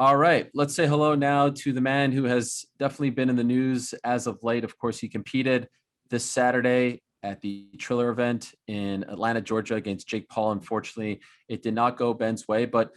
All right, let's say hello now to the man who has definitely been in the news as of late. Of course, he competed this Saturday at the Triller event in Atlanta, Georgia, against Jake Paul. Unfortunately, it did not go Ben's way, but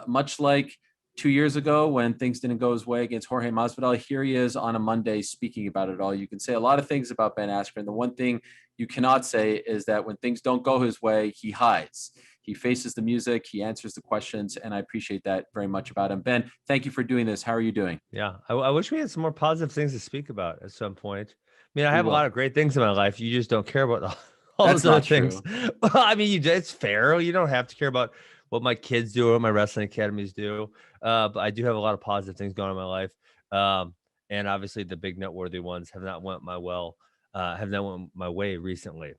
much like 2 years ago when things didn't go his way against Jorge Masvidal, here he is on a Monday speaking about it all. You can say a lot of things about Ben Askren. The one thing you cannot say is that when things don't go his way, he hides. He faces the music, he answers the questions, and I appreciate that very much about him. Ben, thank you for doing this. How are you doing? Yeah, I wish we had some more positive things to speak about at some point. I mean, I We have a lot will. of great things in my life. You just don't care about all That's those other not things. true. Well, I mean, it's fair. You don't have to care about what my kids do or what my wrestling academies do. But I do have a lot of positive things going on in my life. And obviously, the big noteworthy ones have not went my way recently.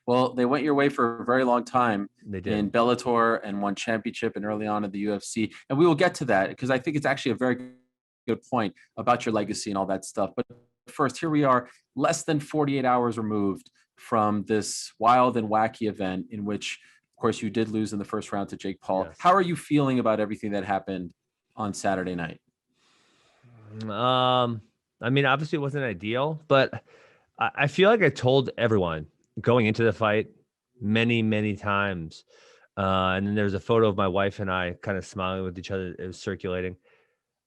Well, they went your way for a very long time They did. in Bellator and won championship and early on in the UFC. And we will get to that because I think it's actually a very good point about your legacy and all that stuff. But first, here we are, less than 48 hours removed from this wild and wacky event in which, of course, you did lose in the first round to Jake Paul. Yes. How are you feeling about everything that happened on Saturday night? Um, I mean, obviously, it wasn't ideal, but I feel like I told everyone going into the fight many, many times. And then there's a photo of my wife and I kind of smiling with each other. It was circulating.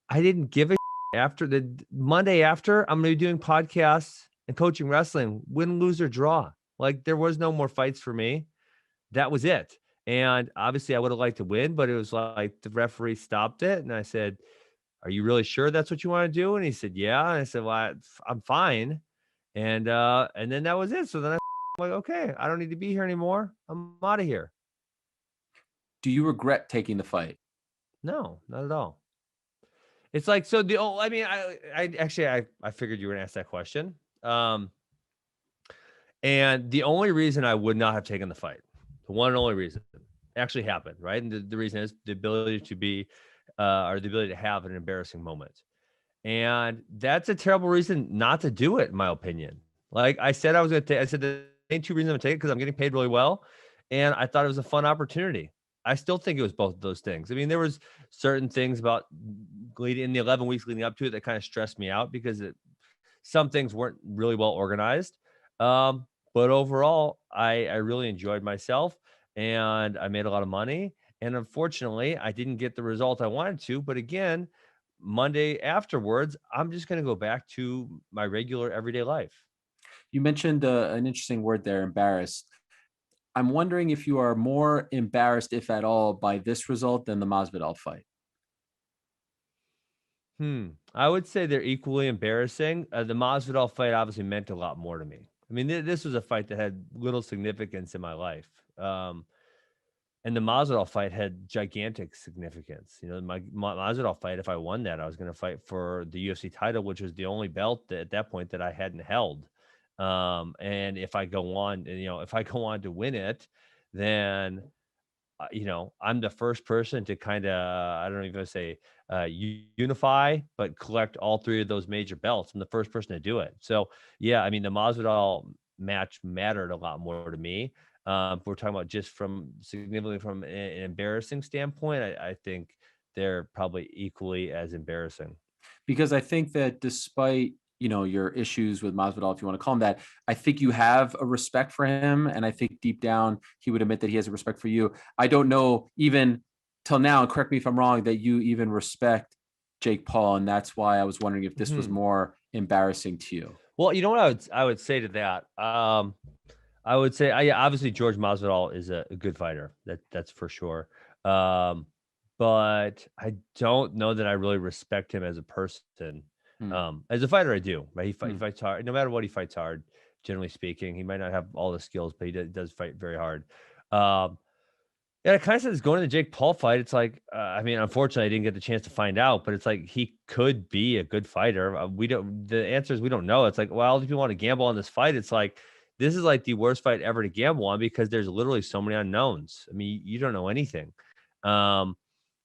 I didn't give a after the Monday after. I'm going to be doing podcasts and coaching wrestling, win, lose, or draw. Like there was no more fights for me. That was it. And obviously, I would have liked to win, but it was like the referee stopped it. And I said, "Are you really sure that's what you want to do?" And he said, "Yeah." And I said, "Well, I'm fine." And then that was it. So then I'm like, okay, I don't need to be here anymore. I'm out of here. Do you regret taking the fight? No, not at all. It's like so the oh, I mean, I actually I figured you were gonna ask that question. Um, and the only reason I would not have taken the fight, the one and only reason, actually happened, right? And the reason is the ability to be or the ability to have an embarrassing moment. And that's a terrible reason not to do it, in my opinion. Like I said, I was going to take, I said the main two reasons I'm going to take it because I'm getting paid really well. And I thought it was a fun opportunity. I still think it was both of those things. I mean, there was certain things about leading in the 11 weeks leading up to it that kind of stressed me out because some things weren't really well organized. But overall, I really enjoyed myself and I made a lot of money. And unfortunately, I didn't get the result I wanted to. But again, Monday afterwards, I'm just going to go back to my regular everyday life. You mentioned an interesting word there, embarrassed. I'm wondering if you are more embarrassed, if at all, by this result than the Masvidal fight. I would say they're equally embarrassing. The Masvidal fight obviously meant a lot more to me. I mean, this was a fight that had little significance in my life. And the Masvidal fight had gigantic significance. You know, my Masvidal fight, if I won that, I was going to fight for the UFC title, which was the only belt at that point that I hadn't held. And if I go on, and, if I go on to win it, then I'm the first person to kind of, I don't even say unify, but collect all three of those major belts. I'm the first person to do it. So, yeah, I mean, the Masvidal match mattered a lot more to me. If we're talking about just from significantly from an embarrassing standpoint, I think they're probably equally as embarrassing. Because I think that despite your issues with Masvidal, if you want to call him that, I think you have a respect for him, and I think deep down he would admit that he has a respect for you. I don't know even till now. Correct me if I'm wrong. That you even respect Jake Paul, and that's why I was wondering if this was Hmm. more embarrassing to you. Well, you know what I would say to that. I would say, yeah, obviously George Masvidal is a good fighter. That's for sure. Um, but I don't know that I really respect him as a person. Hmm. As a fighter, I do. Right? He Hmm. fights hard. No matter what, he fights hard. Generally speaking, he might not have all the skills, but he does fight very hard. Um, and it kind of says going to the Jake Paul fight. It's like, I mean, unfortunately, I didn't get the chance to find out, but it's like he could be a good fighter. We don't. The answer is we don't know. It's like, well, if you want to gamble on this fight, it's like this is like the worst fight ever to gamble on because there's literally so many unknowns. I mean, you don't know anything, um,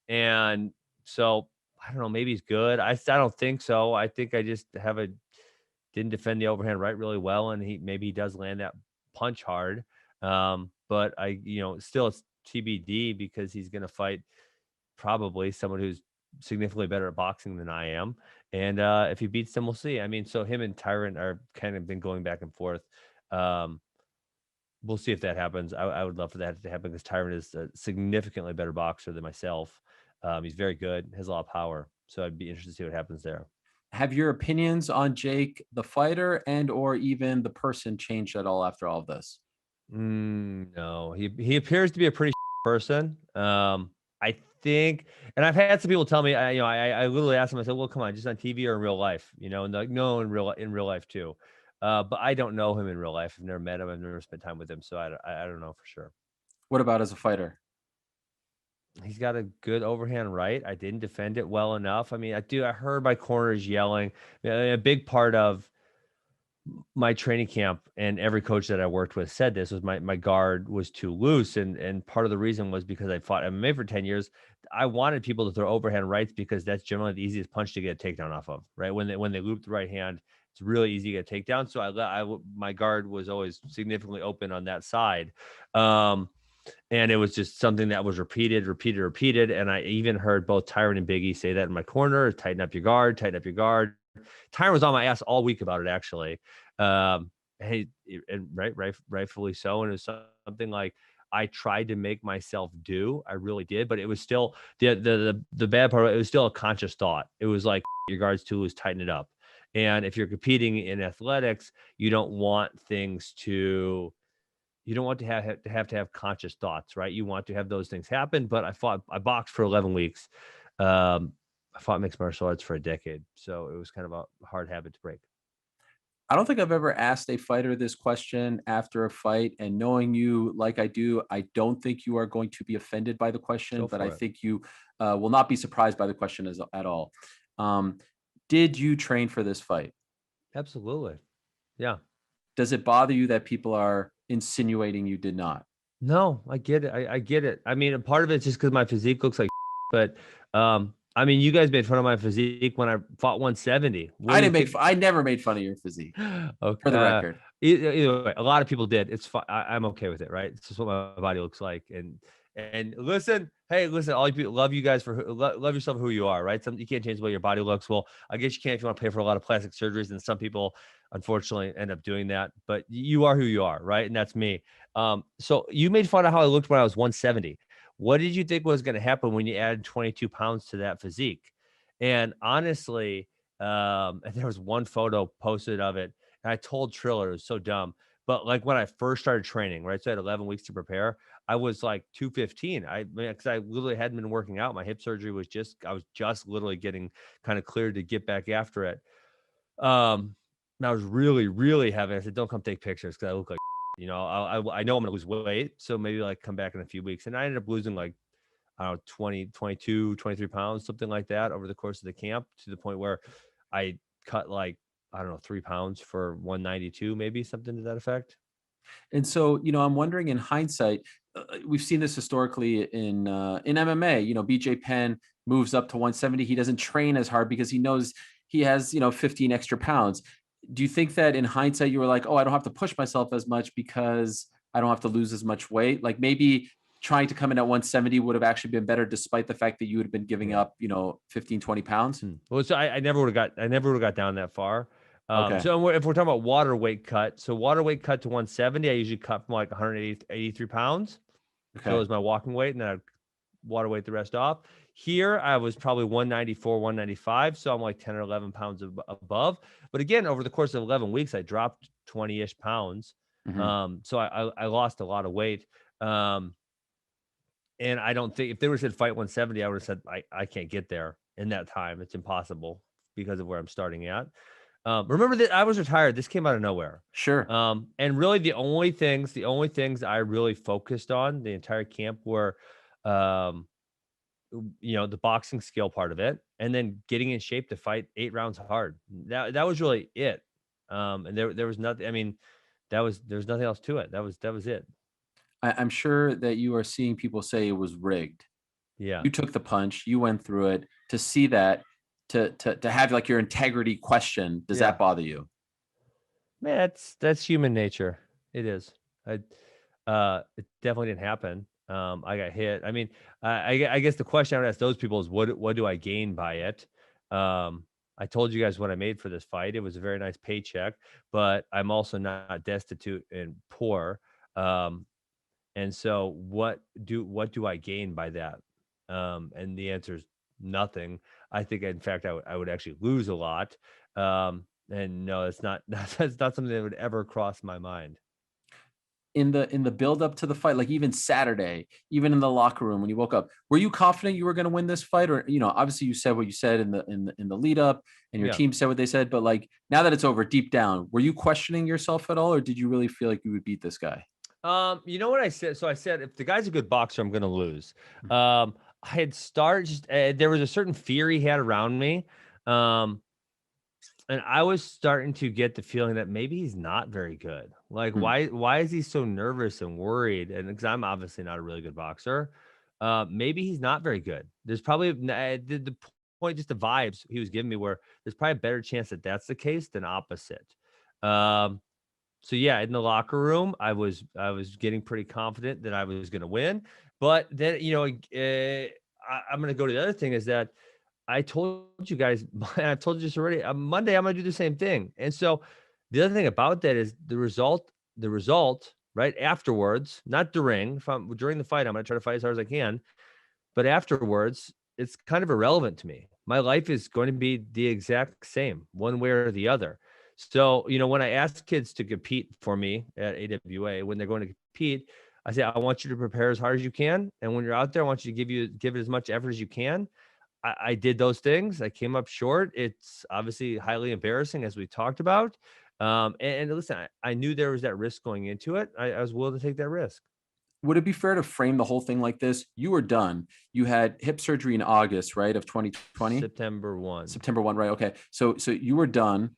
and so I don't know. Maybe he's good. I don't think so. I think I just didn't defend the overhand right really well, and he does land that punch hard. But still it's TBD because he's going to fight probably someone who's significantly better at boxing than I am. And if he beats them, we'll see. I mean, so him and Tyron are kind of been going back and forth. Um, we'll see if that happens. I would love for that to happen because Tyron is a significantly better boxer than myself. He's very good, has a lot of power. So I'd be interested to see what happens there. Have your opinions on Jake, the fighter, and or even the person changed at all after all of this? No, he appears to be a pretty person. I think, and I've had some people tell me, I literally asked them, I said, well, come on, just on TV or in real life, and they're like, no, in real life too. But I don't know him in real life. I've never met him. I've never spent time with him, so I don't know for sure. What about as a fighter? He's got a good overhand right. I didn't defend it well enough. I mean, I heard my corners yelling. A big part of my training camp and every coach that I worked with said this was my guard was too loose. And part of the reason was because I fought MMA for 10 years. I wanted people to throw overhand rights because that's generally the easiest punch to get a takedown off of, right? When they loop the right hand, it's really easy to get a takedown. So my guard was always significantly open on that side. And it was just something that was repeated. And I even heard both Tyron and Biggie say that in my corner, tighten up your guard. Tyron was on my ass all week about it, actually. And rightfully so. And it was something like I tried to make myself do. I really did, but it was still the bad part. It was still a conscious thought. It was like your guard's too loose, tighten it up. And if you're competing in athletics, you don't want to have conscious thoughts, right? You want to have those things happen. But I boxed for 11 weeks. I fought mixed martial arts for a decade. So it was kind of a hard habit to break. I don't think I've ever asked a fighter this question after a fight, and knowing you like I do, I don't think you are going to be offended by the question, Go but I for it. think you will not be surprised by the question at all. Um, did you train for this fight? Absolutely. Yeah. Does it bother you that people are insinuating you did not? No, I get it. I get it. I mean, a part of it's just because my physique looks like, but I mean, you guys made fun of my physique when I fought 170. What I do you didn't make. think? I never made fun of your physique, Okay. for the record. Either way, a lot of people did. It's fine. I'm okay with it, right? It's just what my body looks like. And listen, hey, listen, all you people love you guys for love yourself for who you are, right? You can't change the way your body looks. Well, I guess you can't if you want to pay for a lot of plastic surgeries, and some people unfortunately end up doing that. But you are who you are, right? And that's me. So you made fun of how I looked when I was 170. What did you think was going to happen when you added 22 pounds to that physique? And honestly, and there was one photo posted of it, and I told Triller it was so dumb. But like when I first started training, right? So I had 11 weeks to prepare. I was like 215. Because I literally hadn't been working out. My hip surgery I was just literally getting kind of cleared to get back after it. And I was really, really heavy. I said, don't come take pictures because I look like, I know I'm going to lose weight. So maybe like come back in a few weeks. And I ended up losing like, I don't know, 20, 22, 23 pounds, something like that over the course of the camp, to the point where I cut like, I don't know, 3 pounds for 192, maybe something to that effect. And so, I'm wondering in hindsight, we've seen this historically in MMA. BJ Penn moves up to 170. He doesn't train as hard because he knows he has 15 extra pounds. Do you think that in hindsight you were like, oh, I don't have to push myself as much because I don't have to lose as much weight? Like maybe trying to come in at 170 would have actually been better, despite the fact that you would have been giving Yeah. up 15, 20 pounds. Well, so I never would have got down that far. Okay. So if we're talking about water weight cut, so water weight cut to 170, I usually cut from like 183 pounds. So it Okay. was my walking weight, and then I'd water weight the rest off. Here, I was probably 194, 195. So I'm like 10 or 11 pounds above. But again, over the course of 11 weeks, I dropped 20-ish pounds. Mhm. So I lost a lot of weight. And I don't think if they were said fight 170, I would have said I can't get there in that time. It's impossible because of where I'm starting at. Remember that I was retired. This came out of nowhere. Sure. And really the only things I really focused on the entire camp were, um, the boxing skill part of it, and then getting in shape to fight 8 rounds hard. That was really it. And there was nothing. I mean, there's nothing else to it. That was it. I'm sure that you are seeing people say it was rigged. Yeah. You took the punch, you went through it. To see that, to have like your integrity question, does Yeah. that bother you? Man, that's human nature. It is. It definitely didn't happen. I got hit. I mean, I guess the question I would ask those people is what do I gain by it? I told you guys what I made for this fight. It was a very nice paycheck, but I'm also not destitute and poor. Um, and so what do I gain by that? And the answer is nothing. I think in fact I would actually lose a lot. And no, it's not that's not something that would ever cross my mind. In the build up to the fight, like even Saturday, even in the locker room when you woke up, were you confident you were going to win this fight? Or, obviously you said what you said in the lead up, and your Yeah. team said what they said, but like now that it's over, deep down, were you questioning yourself at all, or did you really feel like you would beat this guy? You know what I said? So I said, if the guy's a good boxer, I'm going to lose. Mm. I had started, there was a certain fear he had around me. Um, and I was starting to get the feeling that maybe he's not very good. Like, Mm. why is he so nervous and worried? And because I'm obviously not a really good boxer, maybe he's not very good. There's probably the point, just the vibes he was giving me, where there's probably a better chance that that's the case than opposite. Um, so yeah, in the locker room, I was getting pretty confident that I was going to win. But then I'm going to go to the other thing is that I told you guys, I told you this already. On Monday, I'm going to do the same thing. And so the other thing about that is the result right afterwards, not during. If I'm during the fight, I'm going to try to fight as hard as I can. But afterwards, it's kind of irrelevant to me. My life is going to be the exact same, one way or the other. So, when I ask kids to compete for me at AWA, when they're going to compete, I say, I want you to prepare as hard as you can. And when you're out there, I want you to give it as much effort as you can. I did those things. I came up short. It's obviously highly embarrassing, as we talked about. And listen, I knew there was that risk going into it. I was willing to take that risk. Would it be fair to frame the whole thing like this? You were done. You had hip surgery in August, right, of 2020? September 1. September 1, right? Okay. So you were done.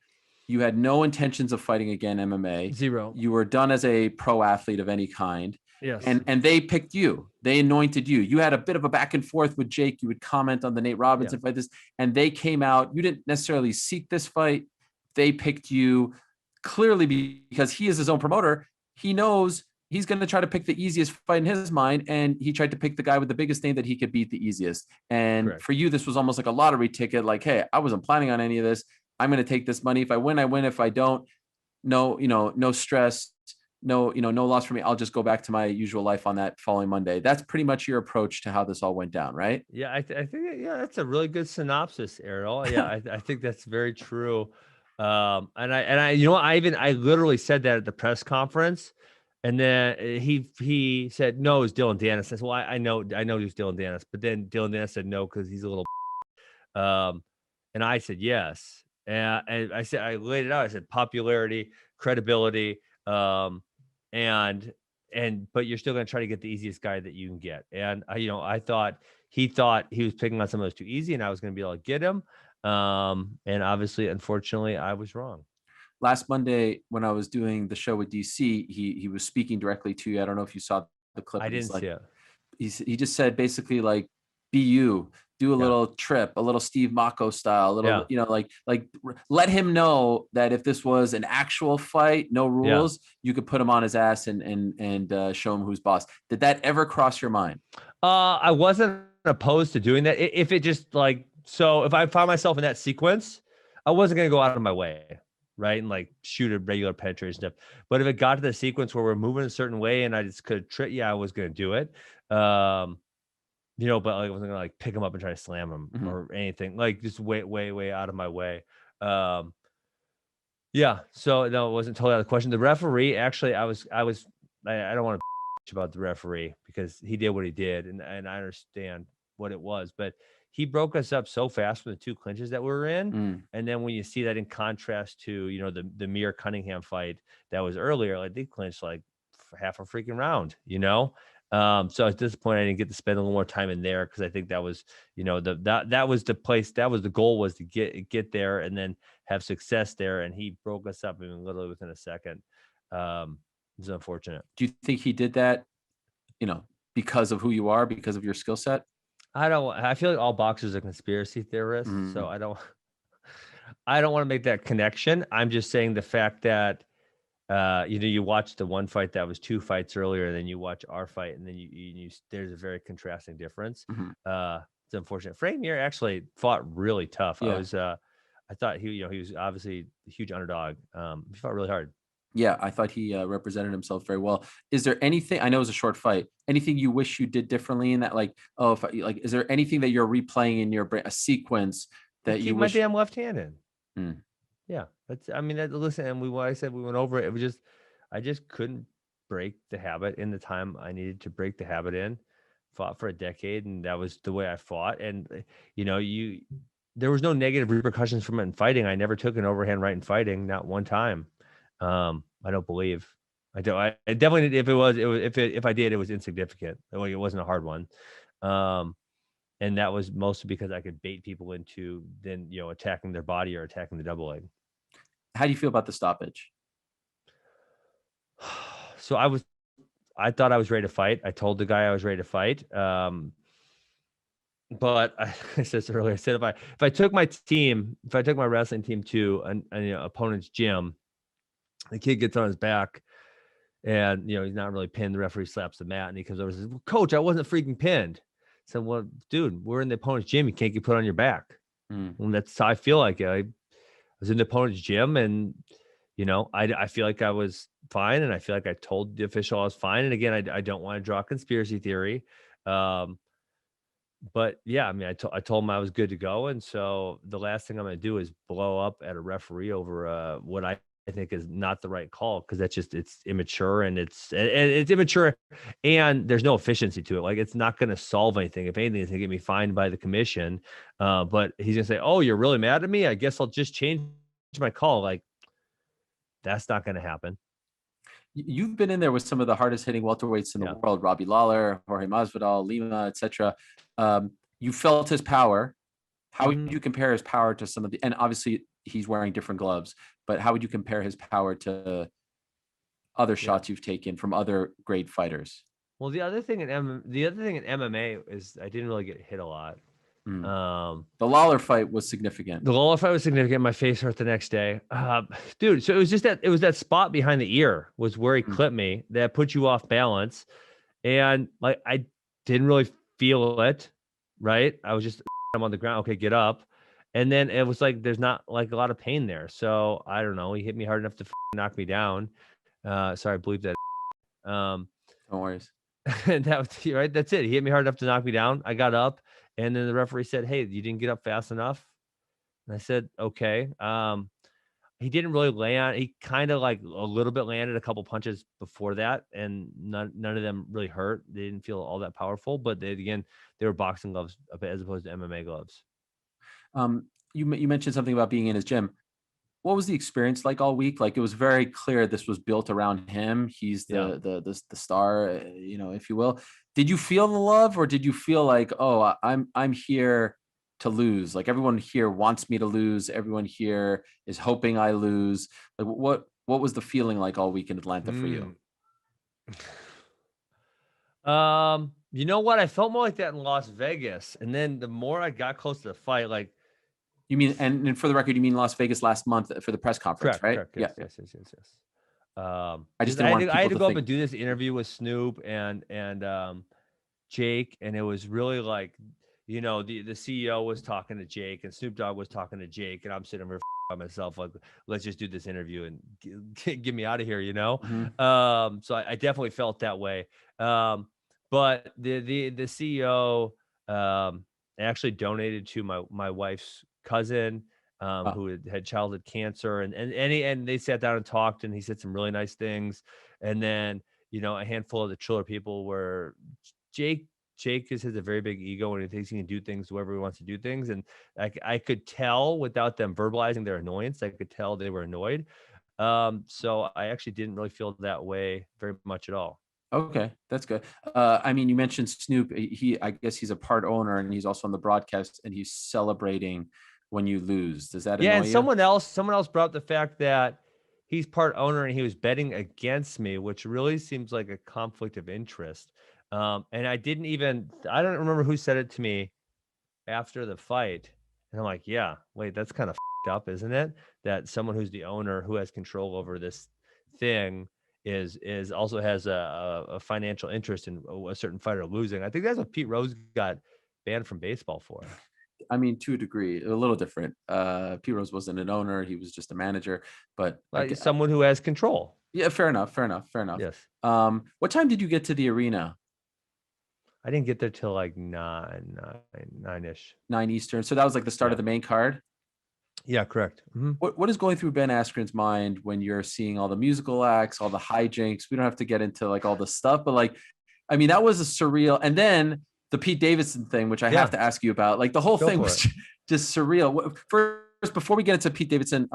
You had no intentions of fighting again MMA. Zero. You were done as a pro athlete of any kind. Yes. And they picked you. They anointed you. You had a bit of a back and forth with Jake. You would comment on the Nate Yeah. Robinson fight, this, and they came out. You didn't necessarily seek this fight. They picked you clearly because he is his own promoter. He knows he's going to try to pick the easiest fight in his mind, and he tried to pick the guy with the biggest name that he could beat the easiest. And Correct. for you, this was almost like a lottery ticket. Like, hey, I wasn't planning on any of this. I'm going to take this money. If I win, I win. If I don't, no stress, no loss for me. I'll just go back to my usual life on that following Monday. That's pretty much your approach to how this all went down, right? Yeah, I think that's a really good synopsis, Ariel. Yeah, I think that's very true. And I I literally said that at the press conference, and then he said no, it was Dylan Dennis. I said, well, I know he was Dylan Dennis, but then Dylan Dennis said no because he's a little. Um, and I said yes, and I laid it out. I said popularity, credibility, and but you're still going to try to get the easiest guy that you can get. And I thought he was picking on someone that was too easy, and I was going to be able to get him. And obviously, unfortunately, I was wrong. Last Monday when I was doing the show with DC, he was speaking directly to you. I don't know if you saw the clip. I And he's didn't see like, it. he just said basically like, be you, do a Yeah, little trip, a little Steve Mako style, a little, yeah, like let him know that if this was an actual fight, no yeah. rules, you could put him on his ass and show him who's boss. Did that ever cross your mind? I wasn't opposed to doing that. If it just like so, if I found myself in that sequence, I wasn't gonna go out of my way, right, and like shoot a regular penetration stuff. But if it got to the sequence where we're moving a certain way and I just could trip, yeah, I was gonna do it. Um, but like, I wasn't gonna like pick him up and try to slam him Mhm. or anything. Like just way, way, way out of my way. Um, yeah. So no, it wasn't totally out of the question. The referee, actually, I don't want to about the referee because he did what he did, and I understand what it was, but he broke us up so fast from the two clinches that we were in. Mm. And then when you see that in contrast to, the Mir Cunningham fight that was earlier, like they clinched like half a freaking round, so at this point I didn't get to spend a little more time in there because I think that was, that was the place, that was the goal, was to get there and then have success there. And he broke us up, I mean, literally within a second. It's unfortunate. Do you think he did that, because of who you are, because of your skill set? I feel like all boxers are conspiracy theorists, so Mm. I don't want to make that connection. I'm just saying the fact that You watch the one fight that was 2 fights earlier, and then you watch our fight, and then there's a very contrasting difference. Mhm. It's unfortunate. Frank Mir actually fought really tough. Yeah. I thought he was obviously a huge underdog. He fought really hard. Yeah, I thought he represented himself very well. Is there anything? I know it was a short fight. Anything you wish you did differently in that? Like, oh, if like, is there anything that you're replaying in your brain, a sequence I that you keep my wish? damn left hand in. Mm. Yeah, I mean, listen, and what I said, we went over it. It was just, I just couldn't break the habit in the time I needed to break the habit in. Fought for a decade, and that was the way I fought. And there was no negative repercussions from it in fighting. I never took an overhand right in fighting, not one time. I don't believe. I don't. I definitely, if it was, if I did, it was insignificant. Like, it wasn't a hard one. Um, and that was mostly because I could bait people into then attacking their body or attacking the double leg. How do you feel about the stoppage? So I thought I was ready to fight. I told the guy I was ready to fight. But I said this earlier. I said if I took my wrestling team to an opponent's gym, the kid gets on his back and he's not really pinned. The referee slaps the mat and he comes over and says, "Well, Coach, I wasn't freaking pinned." I said, "Well, dude, we're in the opponent's gym. You can't get put on your back." Mm. And that's how I feel like. I was in the opponent's gym, and I feel like I was fine, and I feel like I told the official I was fine. And again, I don't want to draw a conspiracy theory, but yeah, I mean, I told him I was good to go, and so the last thing I'm going to do is blow up at a referee over what I think is not the right call, because it's immature, and it's immature, and there's no efficiency to it. Like, it's not going to solve anything. If anything, it's going to get me fined by the commission. But he's going to say, "Oh, you're really mad at me? I guess I'll just change my call." Like, that's not going to happen. You've been in there with some of the hardest hitting welterweights in the Yeah. world: Robbie Lawler, Jorge Masvidal, Lima, etc. You felt his power. How would Mhm. you compare his power to some of the? And obviously, he's wearing different gloves. But how would you compare his power to other Yeah. shots you've taken from other great fighters? Well, the other thing in MMA is I didn't really get hit a lot. Mm. Um, The Lawler fight was significant. the Lola fight was significant. My face hurt the next day. Dude, so it was that spot behind the ear was where he Mm. clipped me that put you off balance. And like, I didn't really feel it, right? I was just, I'm on the ground. Okay, get up. And then it was like, there's not like a lot of pain there. So I don't know. He hit me hard enough to knock me down. Sorry, I believe that. Um, Don't worry. and that was right. That's it. He hit me hard enough to knock me down. I got up, and then the referee said, "Hey, you didn't get up fast enough." And I said, "Okay." He didn't really land. He kind of like a little bit landed a couple punches before that, and none of them really hurt. They didn't feel all that powerful, but they were boxing gloves as opposed to MMA gloves. You mentioned something about being in his gym. What was the experience like all week? Like, it was very clear this was built around him. He's Yeah. the star, if you will. Did you feel the love, or did you feel like, oh, I'm here to lose? Like, everyone here wants me to lose. Everyone here is hoping I lose. Like, what was the feeling like all week in Atlanta for you? Mm. You know what? I felt more like that in Las Vegas, and then the more I got close to the fight, like, You mean, and for the record, you mean Las Vegas last month for the press conference, correct, right? correct, Yeah. yes, yes, yes, yes, yes. I just Just didn't want I had people to to go up think. and do this interview with Snoop and Jake, and it was really like, the CEO was talking to Jake, and Snoop Dogg was talking to Jake, and I'm sitting here by myself, like, let's just do this interview and get me out of here, Mhm. So I definitely felt that way. But the CEO actually donated to my wife's cousin, Oh, who had childhood cancer, and they sat down and talked, and he said some really nice things. And then, a handful of the Triller people were Jake. Has a very big ego, and he thinks he can do things whoever he wants to do things. And I could tell without them verbalizing their annoyance, I could tell they were annoyed. So I actually didn't really feel that way very much at all. okay, that's good. I mean, you mentioned Snoop. I guess he's a part owner, and he's also on the broadcast, and he's celebrating when you lose. Does that Yeah, annoy and you? someone else brought up the fact that he's part owner and he was betting against me, which really seems like a conflict of interest. And I don't remember who said it to me after the fight. And I'm like, yeah, wait, that's kind of up, isn't it? That someone who's the owner, who has control over thing is also has a financial interest in a certain fighter losing. I think that's what Pete Rose got banned from baseball for. I mean, to a degree, a little different. Pete Rose wasn't an owner; he was just a manager. But Like someone who has control. yeah, fair enough. Yes. What time did you get to the arena? I didn't get there till like nine-ish. 9 Eastern. So that was like the start Yeah. of the main card. Yeah, correct. Mm-hmm. What is going through Ben Askren's mind when you're seeing all the musical acts, all the hijinks? We don't have to get into like all the stuff, but like, I mean, that was a surreal. And then the Pete Davidson thing, which I have to ask you about, like the whole thing was just surreal. First, before we get into Pete Davidson,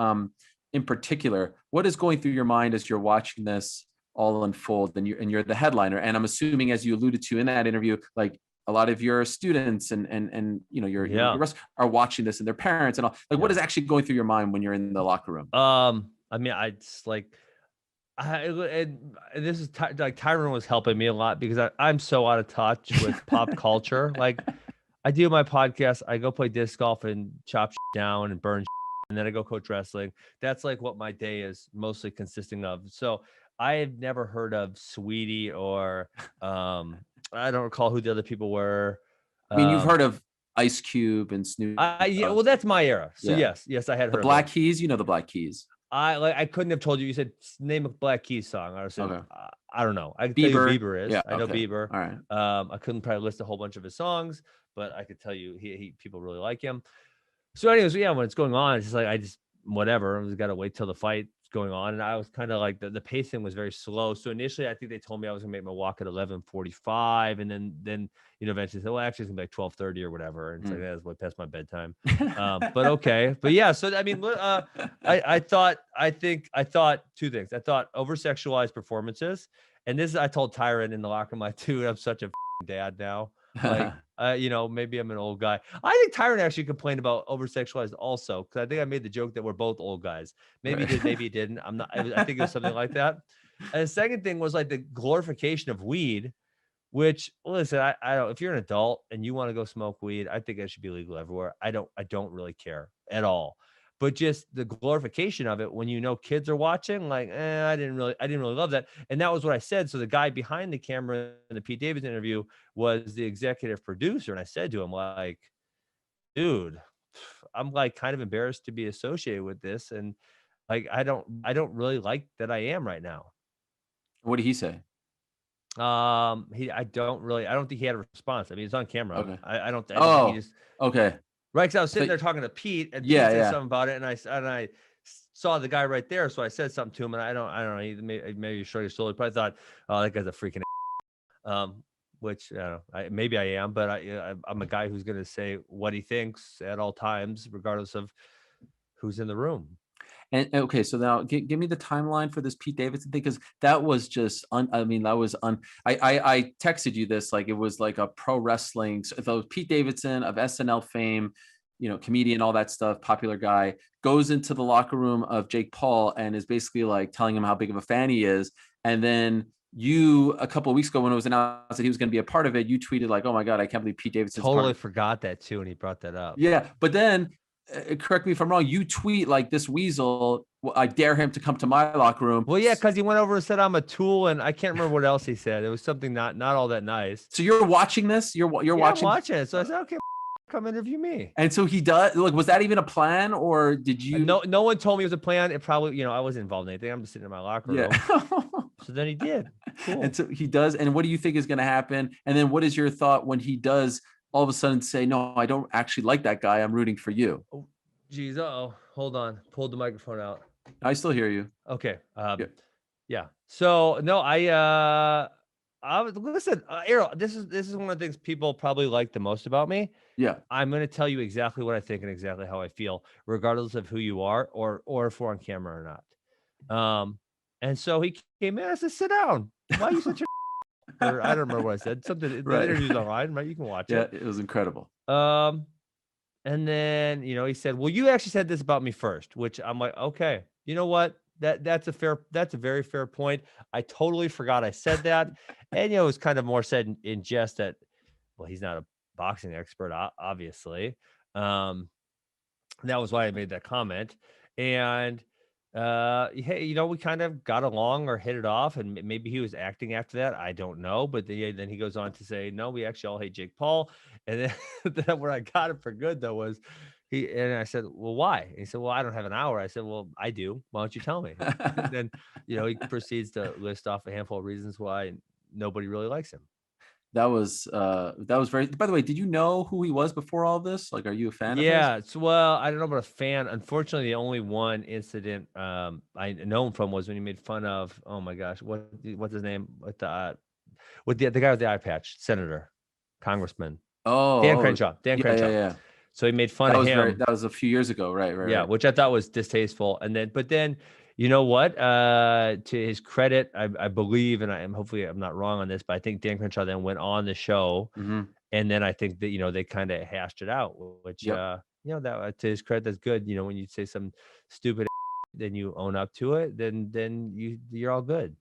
in particular, what is going through your mind as you're watching this all unfold and you're the headliner? And I'm assuming, as you alluded to in that interview, like a lot of your students and you know your rest are watching this and their parents and all. Like, what is actually going through your mind when you're in the locker room? I mean, it's like, and this is like Tyron was helping me a lot because I'm so out of touch with pop culture. Like, I do my podcast, I go play disc golf and chop down and burn, and then I go coach wrestling. That's like what my day is mostly consisting of. So I have never heard of Sweetie or I don't recall who the other people were. I mean, you've heard of Ice Cube and Snoop. Yeah, well, that's my era. So yes, I had heard the Black Keys. You know the Black Keys. I couldn't have told you. You said name a Black Keys song. I would say I don't know. I can tell you who Bieber is. Yeah, I know Bieber. All right. I couldn't probably list a whole bunch of his songs, but I could tell you people really like him. So anyways, yeah, when it's going on, it's just like whatever. I just got to wait till the fight's going on, and I was kind of like the pacing was very slow. So initially, I think they told me I was gonna make my walk at 11:45, and then eventually said, well, actually it's gonna be like 12:30 or whatever. And it's like that's way past my bedtime. But okay, but yeah. So I mean, I thought two things. I thought over sexualized performances, and this I told Tyron in the locker room, dude, I'm such a dad now. Like, maybe I'm an old guy. I think Tyron actually complained about over sexualized also, because I think I made the joke that we're both old guys. Maybe he did, maybe he didn't. I'm not. I think it was something like that. And the second thing was like the glorification of weed, which, listen, I don't. If you're an adult and you want to go smoke weed, I think it should be legal everywhere. I don't really care at all. But just the glorification of it when kids are watching, like, I didn't really love that. And that was what I said. So the guy behind the camera in the Pete Davidson interview was the executive producer. And I said to him, like, dude, I'm like kind of embarrassed to be associated with this. And like, I don't really like that I am right now. What did he say? I don't think he had a response. I mean, it's on camera. Okay. I don't think he just, okay. Right, because I was sitting there talking to Pete, and Pete said something about it, and I saw the guy right there, so I said something to him, and I don't know, maybe he shrugged his shoulder. Probably thought, oh, that guy's a freaking which I don't know, maybe I am, but I'm a guy who's going to say what he thinks at all times, regardless of who's in the room. And okay, so now give me the timeline for this Pete Davidson thing, because that was just I texted you this, like it was like a pro wrestling. So Pete Davidson of SNL fame, comedian, all that stuff, popular guy, goes into the locker room of Jake Paul and is basically like telling him how big of a fan he is. And then you, a couple of weeks ago, when it was announced that he was going to be a part of it, you tweeted like, "Oh my God, I can't believe Pete Davidson." Totally forgot that too, and he brought that up. Yeah, but then. Correct me if I'm wrong. You tweet like, "This weasel, I dare him to come to my locker room." Well, yeah, because he went over and said I'm a tool, and I can't remember what else he said. It was something not all that nice. So you're watching this. You're watching. I'm watching it. So I said, "Okay, come interview me." And so he does. Like, was that even a plan, or did you? No one told me it was a plan. It probably, I wasn't involved in anything. I'm just sitting in my locker room. Yeah. So then he did. Cool. And so he does. And what do you think is going to happen? And then what is your thought when he does all of a sudden say, "No, I don't actually like that guy. I'm rooting for you." Oh. Geez, hold on. Pulled the microphone out. I still hear you. Okay. Yeah. So no, I listen, Ariel. This is one of the things people probably like the most about me. Yeah. I'm going to tell you exactly what I think and exactly how I feel, regardless of who you are or if we're on camera or not. And so he came in. I said, "Sit down. Why are you such a?" Or I don't remember what I said. Something. The interview's online, right? You can watch it. Yeah, it was incredible. And then, he said, "Well, you actually said this about me first," which I'm like, okay, you know what? That's a very fair point. I totally forgot I said that. And, it was kind of more said in jest that, well, he's not a boxing expert, obviously. That was why I made that comment. And Hey, we kind of got along or hit it off, and maybe he was acting after that. I don't know, but then he goes on to say, no, we actually all hate Jake Paul. And then, then where I got it for good though was and I said, well, why? And he said, well, I don't have an hour. I said, well, I do. Why don't you tell me? And then, he proceeds to list off a handful of reasons why nobody really likes him. That was very. By the way, did you know who he was before all this? Like, are you a fan of his? Yeah, well, I don't know about a fan. Unfortunately, the only one incident I know him from was when he made fun of, oh my gosh, what's his name? With the guy with the eye patch, senator, congressman, Dan Oh, Crenshaw. Dan yeah, yeah, Crenshaw. yeah. So he made fun That of was him. that was a few years ago, right, right, Yeah, right. which I thought was distasteful. And then, you know what? To his credit, I believe, and hopefully I'm not wrong on this, but I think Dan Crenshaw then went on the show, Hmm. and then I think that they kind of hashed it out, which Yep. that to his credit, that's good. When you say some stupid, then you own up to it, then you're all good.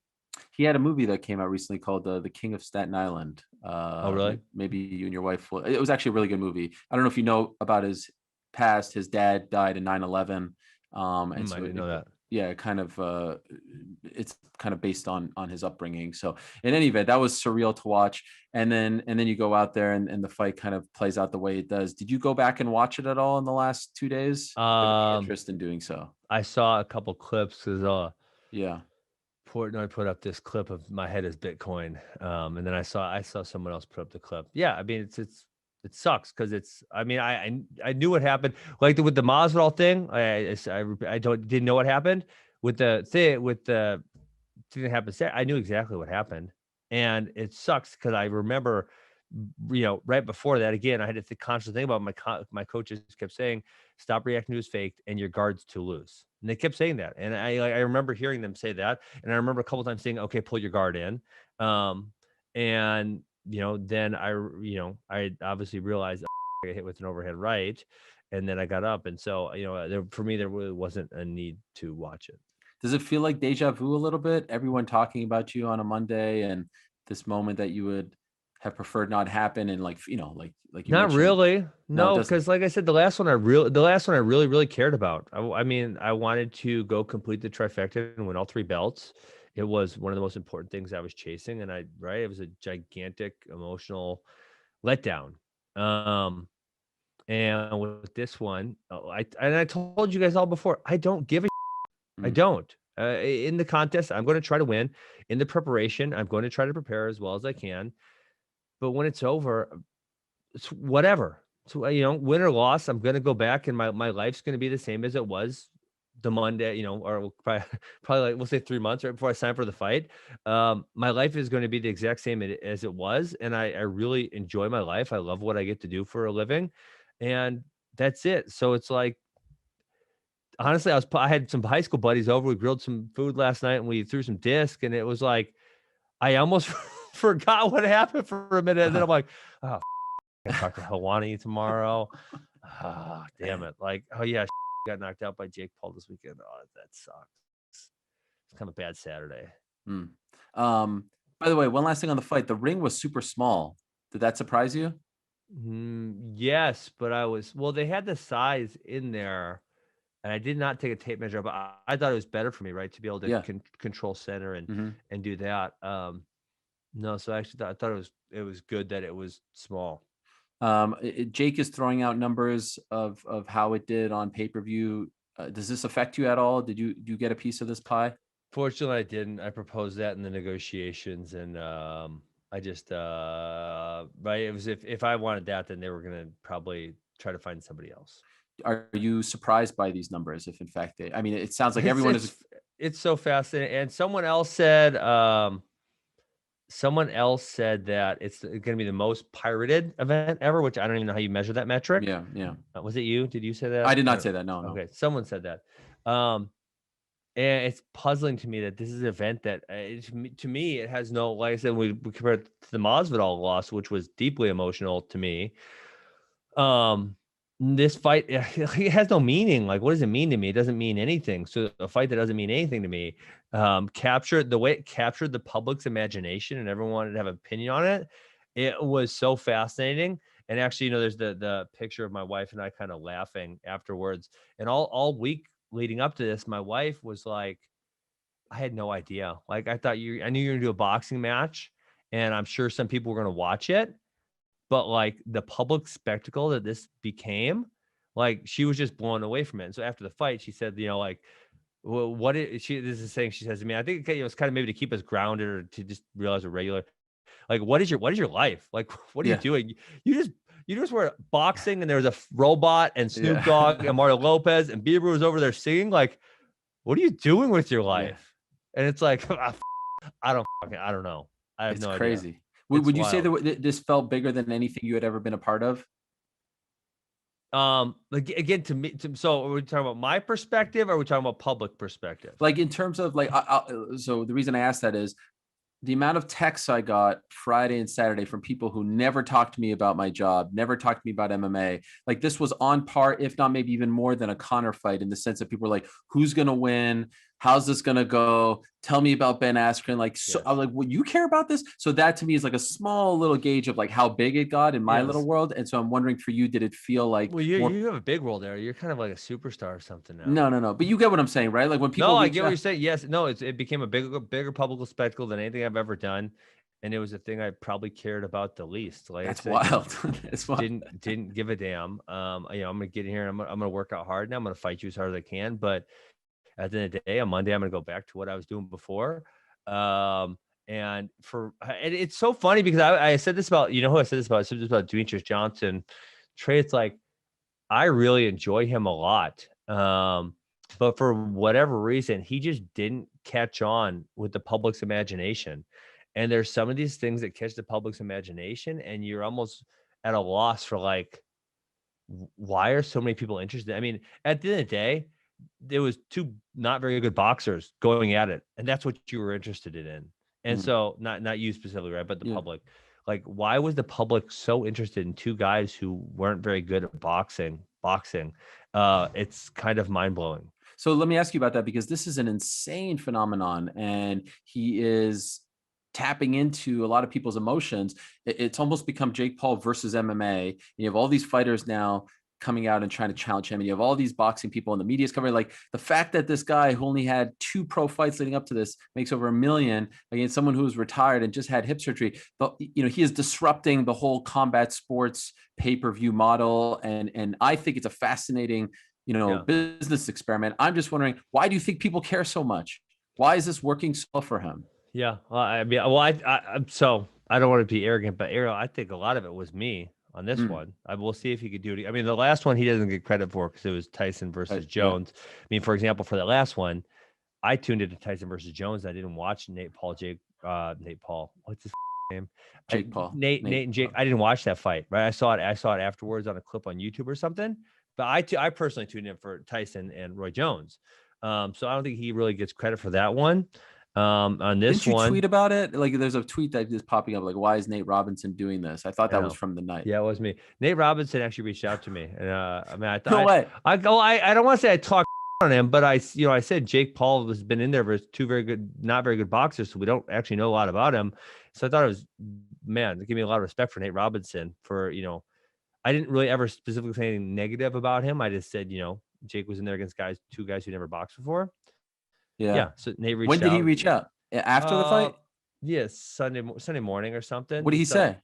He had a movie that came out recently called The King of Staten Island. Oh, really? Maybe you and your wife will. It was actually a really good movie. I don't know if you know about his past. His dad died in 9/11. And I so didn't know that. yeah, it's kind of based on his upbringing. So in any event, that was surreal to watch. And then you go out there and the fight kind of plays out the way it does. Did you go back and watch it at all in the last 2 days? Do you have any interest in doing so? I saw a couple clips because Yeah. Portnoy put up this clip of my head is Bitcoin, and then I saw someone else put up the clip. Yeah, I mean it sucks because I mean I knew what happened, like with the Masvidal thing. I didn't know what happened with the thing that happened. I knew exactly what happened, and it sucks because I remember, right before that, again, I had to consciously think about my coaches kept saying, "Stop reacting to his fake, and your guard's too loose." And they kept saying that, and I remember hearing them say that, and I remember a couple times saying, "Okay, pull your guard in," um, and then I obviously realized I got hit with an overhead right, and then I got up, and so for me there really wasn't a need to watch it. Does it feel like deja vu a little bit? Everyone talking about you on a Monday and this moment that you would have preferred not happen and like you Not mentioned. really. No, it No, doesn't. because like I said, the last one I really cared about. I mean, I wanted to go complete the trifecta and win all 3 belts. It was one of the most important things I was chasing, and it was a gigantic emotional letdown. Um, and with this one, I told you guys all before, I don't give a I Mm. don't. In the contest, I'm going to try to win. In the preparation, I'm going to try to prepare as well as I can. But when it's over, it's whatever. So, win or loss, I'm gonna go back and my life's gonna be the same as it was the Monday, or probably, probably like we'll say 3 months right before I sign for the fight. My life is going to be the exact same as it was, and I really enjoy my life. I love what I get to do for a living, and that's it. So it's like, honestly, I had some high school buddies over. We grilled some food last night, and we threw some disc, and it was like I almost forgot what happened for a minute, and then I'm like, oh, I talk to Helwani tomorrow. Ah, damn it. Like, oh yeah, got knocked out by Jake Paul this weekend. Oh, that sucks. It's kind of a bad Saturday. Mm. By the way, one last thing on the fight. The ring was super small. Did that surprise you? Yes, but they had the size in there, and I did not take a tape measure, but I thought it was better for me, right, to be able to Yeah. control center Hmm. and do that. No, so I thought it was good that it was small. Jake is throwing out numbers of how it did on pay-per-view. Does this affect you at all? Do you get a piece of this pie? Fortunately, I didn't. I proposed that in the negotiations, and I just right. It was if I wanted that, then they were gonna probably try to find somebody else. Are you surprised by these numbers? If in fact I mean, it sounds like It's everyone is. it's it's so fascinating. And someone else said that it's gonna be the most pirated event ever, which I don't even know how you measure that metric. Yeah, yeah. Was it you? Did you say that? I did I not don't. say that. No, no. Okay, someone said that. Um, And it's puzzling to me that this is an event that, to me, it has no, like I said, we compare it to the Masvidal loss, which was deeply emotional to me. Um, this fight, it has no meaning. Like, what does it mean to me? It doesn't mean anything. So a fight that doesn't mean anything to me, captured the way it captured the public's imagination, and everyone wanted to have an opinion on it. It was so fascinating. And actually, there's the picture of my wife and I kind of laughing afterwards. And all week leading up to this, my wife was like, I had no idea. Like, I knew you were going to do a boxing match, and I'm sure some people were going to watch it, but like the public spectacle that this became, like she was just blown away from it. And so after the fight, she said, like, well, this is saying, she says to me, I think it was kind of maybe to keep us grounded or to just realize a regular, like, what is your life? Like, what are you Yeah. doing? You just were boxing and there was a robot and Snoop Dogg Yeah. and Mario Lopez and Bieber was over there singing. Like, what are you doing with your Yeah. life? And it's like, I don't know. I have It's no idea. crazy. It's Would you say wild. that this felt bigger than anything you had ever been a part of? Like again, so are we talking about my perspective or are we talking about public perspective? Like in terms of like, so the reason I asked that is the amount of texts I got Friday and Saturday from people who never talked to me about my job, never talked to me about MMA. Like this was on par, if not maybe even more than a Connor fight, in the sense that people were like, who's going to win? How's this going to go? Tell me about Ben Askren. Like, so Yes. I'm like, well, you care about this? So that to me is like a small little gauge of like how big it got in my little Yes. world. And so I'm wondering for you, did it feel like Well, more? you have a big role there. You're kind of like a superstar or something now. No. But you get what I'm saying, right? Like when No, people I reach get what out, you're saying. Yes, no, it became a bigger public spectacle than anything I've ever done, and it was the thing I probably cared about the least. Like I that's said, wild. That's wild. didn't give a damn. I'm gonna get in here. And I'm gonna work out hard now. I'm gonna fight you as hard as I can. But at the end of the day, on Monday, I'm gonna go back to what I was doing before. And it's so funny because I said this about, who I said this about? I said this about Demetrius Johnson. Trey, it's like I really enjoy him a lot. But for whatever reason, he just didn't catch on with the public's imagination. And there's some of these things that catch the public's imagination, and you're almost at a loss for like, why are so many people interested? I mean, at the end of the day, there was two not very good boxers going at it, and that's what you were interested in. And Mm, so, not you specifically, right, but the yeah. public. Like, why was the public so interested in two guys who weren't very good at boxing? It's kind of mind blowing. So let me ask you about that because this is an insane phenomenon and he is tapping into a lot of people's emotions. It's almost become Jake Paul versus MMA. You have all these fighters now coming out and trying to challenge him. And you have all these boxing people and the media's covering. Like the fact that this guy who only had 2 pro fights leading up to this makes over $1 million against someone who's retired and just had hip surgery. But he is disrupting the whole combat sports pay-per-view model. And I think it's a fascinating Yeah. business experiment. I'm just wondering, why do you think people care so much? Why is this working so well for him? Yeah. Well, I mean, well, so I don't want to be arrogant, but Ariel, I think a lot of it was me on this Mm, one. I will see if he could do it. I mean, the last one he doesn't get credit for because it was Tyson versus yeah, Jones. I mean, for example, for the last one, I tuned into Tyson versus Jones. I didn't watch Nate Paul. What's his name? Jake Paul, Nate and Jake. I didn't watch that fight. Right. I saw it afterwards on a clip on YouTube or something. But I personally tuned in for Tyson and Roy Jones. So I don't think he really gets credit for that one. On this Didn't you one, tweet about it? Like, there's a tweet that is popping up. Like, why is Nate Robinson doing this? I thought I that was know. from the night. Yeah, it was me. Nate Robinson actually reached out to me, and I mean, No way. I don't want to say I talked on him, but I said Jake Paul has been in there for two very good, not very good boxers, so we don't actually know a lot about him. So I thought it was, man, it gave me a lot of respect for Nate Robinson for, I didn't really ever specifically say anything negative about him. I just said, Jake was in there against two guys who never boxed before. Yeah. Yeah. So Nate When reached did he out. reach out? After the fight? Yes, Sunday morning or something. What did he say?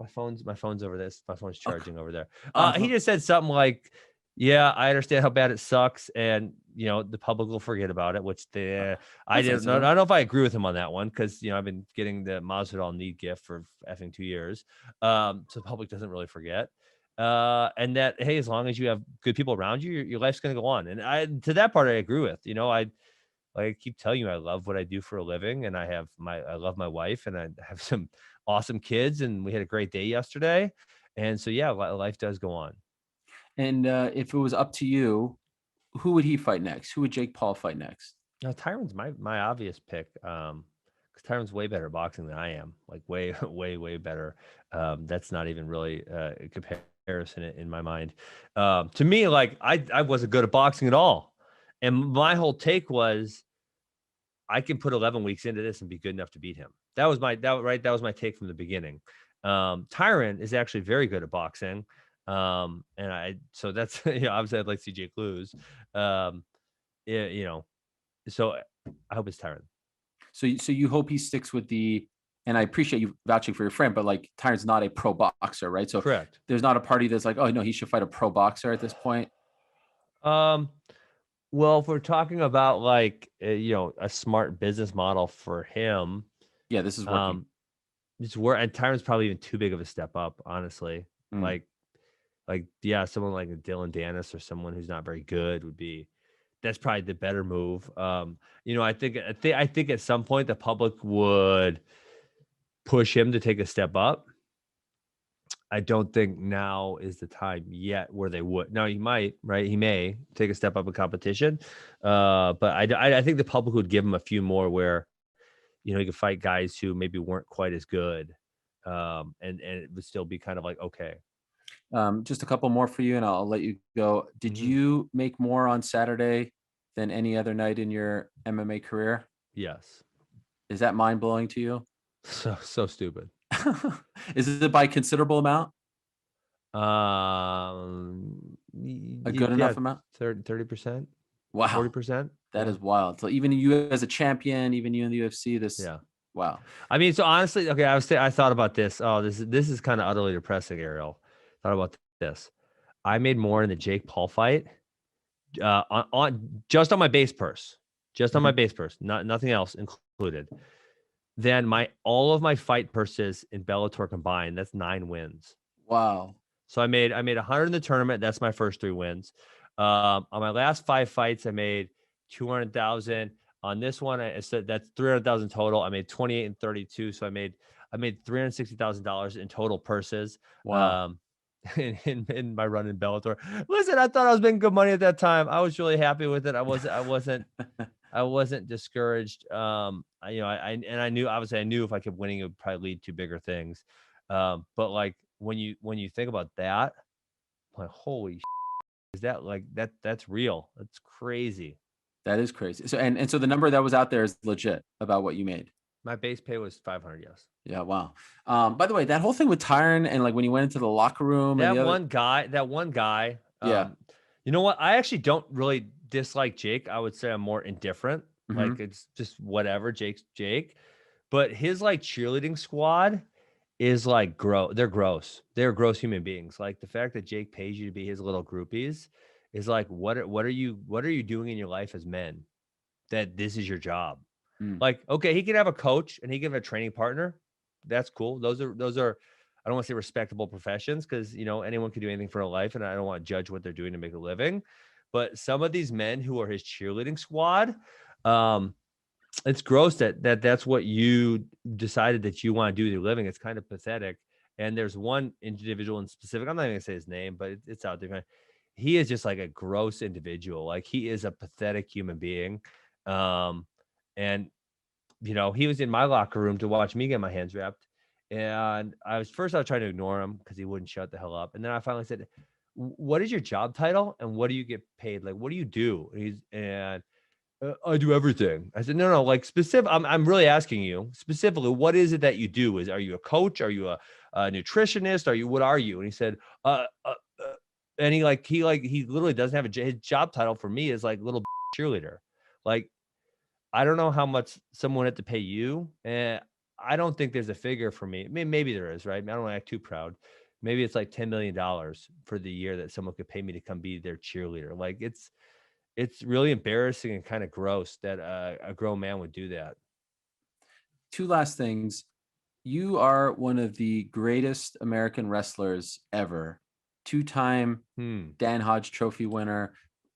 My phone's over this. My phone's Okay. charging over there. On the He phone. just said something like, "Yeah, I understand how bad it sucks, and the public will forget about it." Which I That's didn't nice know. of I him. don't know if I agree with him on that one because I've been getting the Masvidal knee gift for effing 2 years, so the public doesn't really forget. And that, hey, as long as you have good people around you, your life's going to go on. And to that part, I agree with. I keep telling you, I love what I do for a living, and I love my wife, and I have some awesome kids, and we had a great day yesterday. And so, yeah, life does go on. And if it was up to you, who would he fight next? Who would Jake Paul fight next? Now, Tyron's my obvious pick. Because Tyron's way better at boxing than I am, like way, way better. That's not even really a comparison in my mind. To me, like I wasn't good at boxing at all. And my whole take was I can put 11 weeks into this and be good enough to beat him. That was my take from the beginning. Tyron is actually very good at boxing. So that's, obviously I'd like to see Jake lose. Yeah, so I hope it's Tyron. So you hope he sticks with and I appreciate you vouching for your friend, but like Tyron's not a pro boxer, right? So Correct. there's not a party that's like, oh no, he should fight a pro boxer at this point. Um, well, if we're talking about like, a smart business model for him, Yeah, this is working. um, it's where, and Tyron's probably even too big of a step up, honestly. Mm. Yeah, someone like a Dylan Dennis or someone who's not very good that's probably the better move. I think at some point the public would push him to take a step up. I don't think now is the time yet where they would. Now he might, right? He may take a step up in competition, but I think the public would give him a few more where, he could fight guys who maybe weren't quite as good, and it would still be kind of like okay. Just a couple more for you, and I'll let you go. Did Mhm. you make more on Saturday than any other night in your MMA career? Yes, Is that mind blowing to you? so stupid. Is it by considerable amount? A good Yeah, enough amount? 30%, Wow, 40%. that Yeah, is wild. So even you as a champion, even you in the UFC, this yeah. wow. I mean, so honestly, okay, I thought about this. Oh, this is kind of utterly depressing, Ariel. Thought about this. I made more in the Jake Paul fight, on just on my base purse, Mhm. nothing else included. Than my all of my fight purses in Bellator combined. That's 9 wins. Wow. So I made 100 in the tournament. That's my first 3 wins. On my last 5 fights, I made 200,000. On this one, I said that's 300,000 total. I made 28 and 32. So I made $360,000 in total purses. Wow. Um, in my run in Bellator. Listen, I thought I was making good money at that time. I was really happy with it. I wasn't discouraged. I knew, obviously I knew if I kept winning, it would probably lead to bigger things. But like when you think about that, like holy is that like that's real. That's crazy. That is crazy. So and so the number that was out there is legit about what you made. My base pay was 500, yes. Yeah, wow. By the way, that whole thing with Tyron and like when you went into the locker room and the other That one guy, yeah. you know what? I actually don't really dislike Jake. I would say I'm more indifferent. Like Mhm. it's just whatever. Jake's Jake. But his like cheerleading squad is like they're gross. They're gross human beings. Like the fact that Jake pays you to be his little groupies is like what are you doing in your life as men that this is your job? Mm. Like, okay, he can have a coach and he can have a training partner. That's cool. Those are I don't want to say respectable professions because anyone can do anything for a life, and I don't want to judge what they're doing to make a living. But some of these men who are his cheerleading squad, um, it's gross that's what you decided that you want to do with your living. It's kind of pathetic. And there's one individual in specific. I'm not even gonna say his name, but it's out there. He is just like a gross individual. Like he is a pathetic human being. Um, and he was in my locker room to watch me get my hands wrapped. And I was trying to ignore him because he wouldn't shut the hell up. And then I finally said, "What is your job title and what do you get paid? Like, what do you do?" And I do everything. I said, no, no, like specific. I'm really asking you specifically, what is it that you do? Are you a coach? Are you a nutritionist? What are you? And he said, and he literally doesn't have his job title for me is like little cheerleader. Like, I don't know how much someone had to pay you. And I don't think there's a figure for me. Maybe there is, right? I don't want to act too proud. Maybe it's like $10 million for the year that someone could pay me to come be their cheerleader. Like it's really embarrassing and kind of gross that a grown man would do that. Two last things. You are one of the greatest American wrestlers ever. Two-time Hmm. Dan Hodge Trophy winner,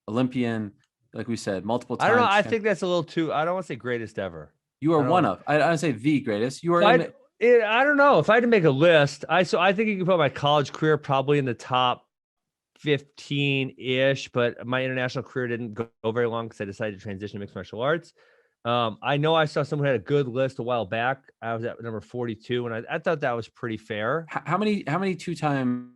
Olympian, like we said, multiple I don't know. times I champ. think that's a little too. I don't want to say greatest ever. You are I one don't. of. I don't say the greatest. You are If in I the I don't know if I had to make a list. I think you can put my college career probably in the top 15 ish, but my international career didn't go very long because I decided to transition to mixed martial arts. I know I saw someone who had a good list a while back. I was at number 42, and I thought that was pretty fair. how many two-time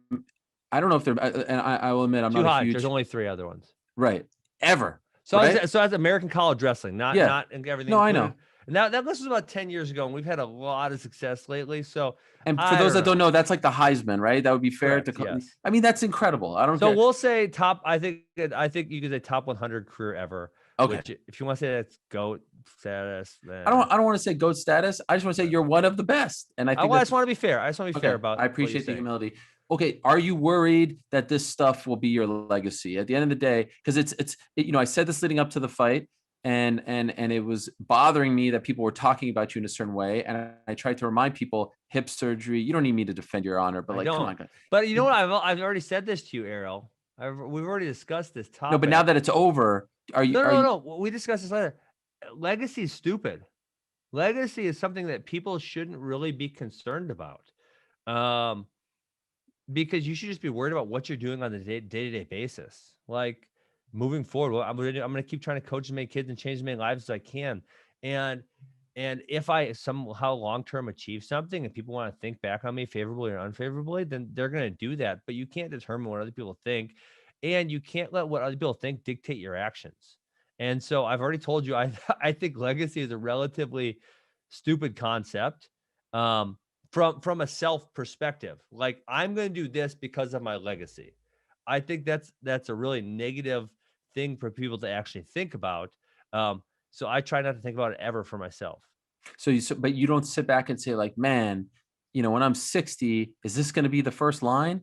I don't know if they're and I will admit I'm Too not a hot. There's huge only 3 other ones. right ever, So right? that's American college wrestling, not Yeah. everything No, I included. know. And that list was about 10 years ago, and we've had a lot of success lately. So And for I those don't that don't know. know, that's like the Heisman, right? That would be fair Correct. to. Yes. I mean, that's incredible. I don't So care. we'll say top. I think you could say top 100 career ever. Okay. Which, if you want to say that's GOAT status, I don't want to say GOAT status. I just want to say you're one of the best. And I think I that's just want to be fair. I just want to be fair okay. about I what you appreciate the say. humility. Okay. Are you worried that this stuff will be your legacy at the end of the day? Because I said this leading up to the fight, and it was bothering me that people were talking about you in a certain way. And I tried to remind people, hip surgery, you don't need me to defend your honor, but I like, come don't. on, guys. But you know what? I've already said this to you, Ariel. We've already discussed this No, but now topic. that it's over, are you No, are no, you no. We discussed this later. Legacy is stupid. Legacy is something that people shouldn't really be concerned about. Um, because you should just be worried about what you're doing on the day-to-day basis. Like moving forward, well, I'm gonna keep trying to coach as many kids and change as many lives as I can. And if I somehow long-term achieve something and people want to think back on me favorably or unfavorably, then they're gonna do that. But you can't determine what other people think, and you can't let what other people think dictate your actions. And so I've already told you, I think legacy is a relatively stupid concept. From a self perspective, like I'm going to do this because of my legacy. I think that's a really negative thing for people to actually think about. So I try not to think about it ever for myself. but you don't sit back and say like, man, when I'm 60, is this going to be the first line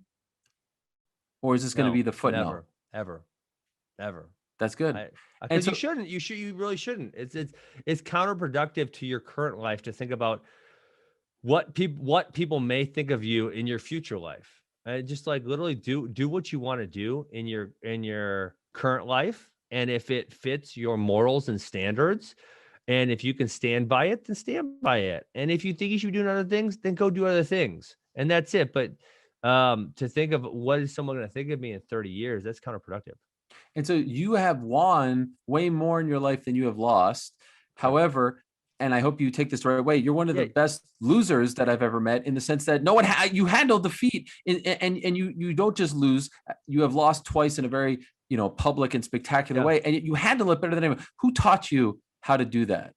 or is this going to be No, the footnote? never, ever, ever. That's good. I And because you so, shouldn't. You really shouldn't. It's counterproductive to your current life to think about what people may think of you in your future life. Just like literally do what you want to do in your current life, and if it fits your morals and standards, and if you can stand by it, then stand by it. And if you think you should be doing other things, then go do other things, and that's it. But to think of what is someone going to think of me in 30 years, that's counterproductive. you have won way more in your life than you have lost. Yep. However, and I hope you take this the right way, you're one of the Yeah. best losers that I've ever met in the sense that no one you handled defeat and you don't just lose, you have lost twice in a very, public and spectacular Yeah. way. And you handle it better than anyone. Who taught you how to do that?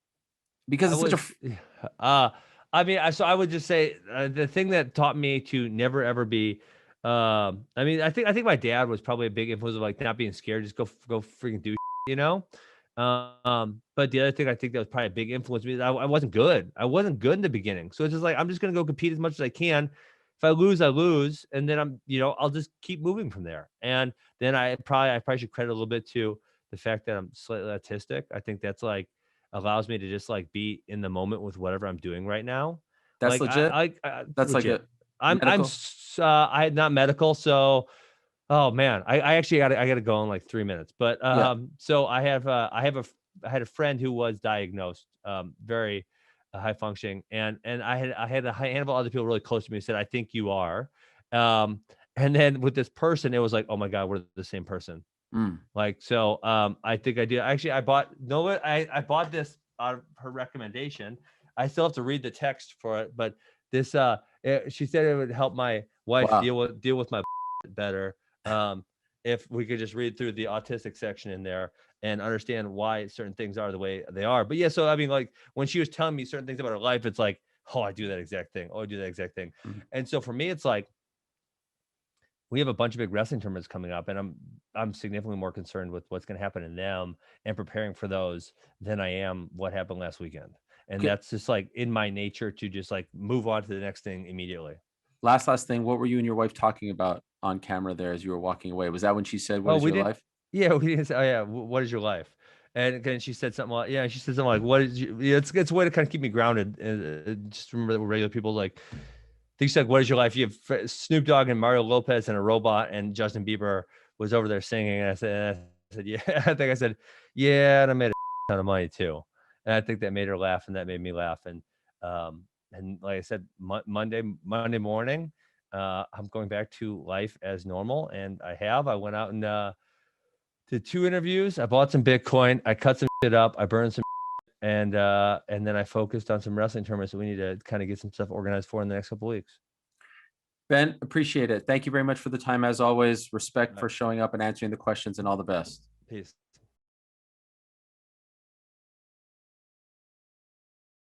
Because I it's such a was, I mean, so I would just say the thing that taught me to never ever be, I mean, I think my dad was probably a big influence of like not being scared, just go freaking do, you know. But the other thing I think that was probably a big influence me is I wasn't good. I wasn't good in the beginning, so it's just like I'm just gonna go compete as much as I can. If I lose, I lose, and then I'll just keep moving from there. And then I probably should credit a little bit to the fact that I'm slightly autistic. I think that's like allows me to just like be in the moment with whatever I'm doing right now. that's Like legit. That's like legit. a I'm medical. I had not medical, so oh man, I actually I gotta go in like 3 minutes. But Yeah. so I had a friend who was diagnosed very high functioning, and I had a handful of other people really close to me who said I think you are, and then with this person it was like oh my god we're the same person. Mm. Like, so, I think I did. Actually, I bought no, what I bought this out of her recommendation. I still have to read the text for it, but this, she said it would help my wife Wow. deal with my better, if we could just read through the autistic section in there and understand why certain things are the way they are. But yeah, so I mean, like when she was telling me certain things about her life, it's like, oh, I do that exact thing. Oh, I do that exact thing. Mhm. And so for me, it's like we have a bunch of big wrestling tournaments coming up, and I'm significantly more concerned with what's going to happen in them and preparing for those than I am what happened last weekend. And Okay. that's just like in my nature to just like move on to the next thing immediately. Last thing. What were you and your wife talking about on camera there as you were walking away? Was that when she said, "What Oh, is we your didn't. life?" Yeah, we didn't say. Oh, yeah. What is your life? And then she said something like, yeah, she said something like, "What is you?" Yeah, it's a way to kind of keep me grounded. And just remember that we're regular people. Like, I think she said, "What is your life?" You have Snoop Dogg and Mario Lopez and a robot, and Justin Bieber was over there singing. And I said, yeah. I think I said, yeah, and I made a ton of money too. And I think that made her laugh, and that made me laugh. And like I said, Monday morning, I'm going back to life as normal, and I went out and did 2 interviews. I bought some Bitcoin. I cut some shit up. I burned some, and then I focused on some wrestling tournaments that we need to kind of get some stuff organized for in the next couple of weeks. Ben, appreciate it. Thank you very much for the time as always. Respect All for right. showing up and answering the questions and all the best. Peace.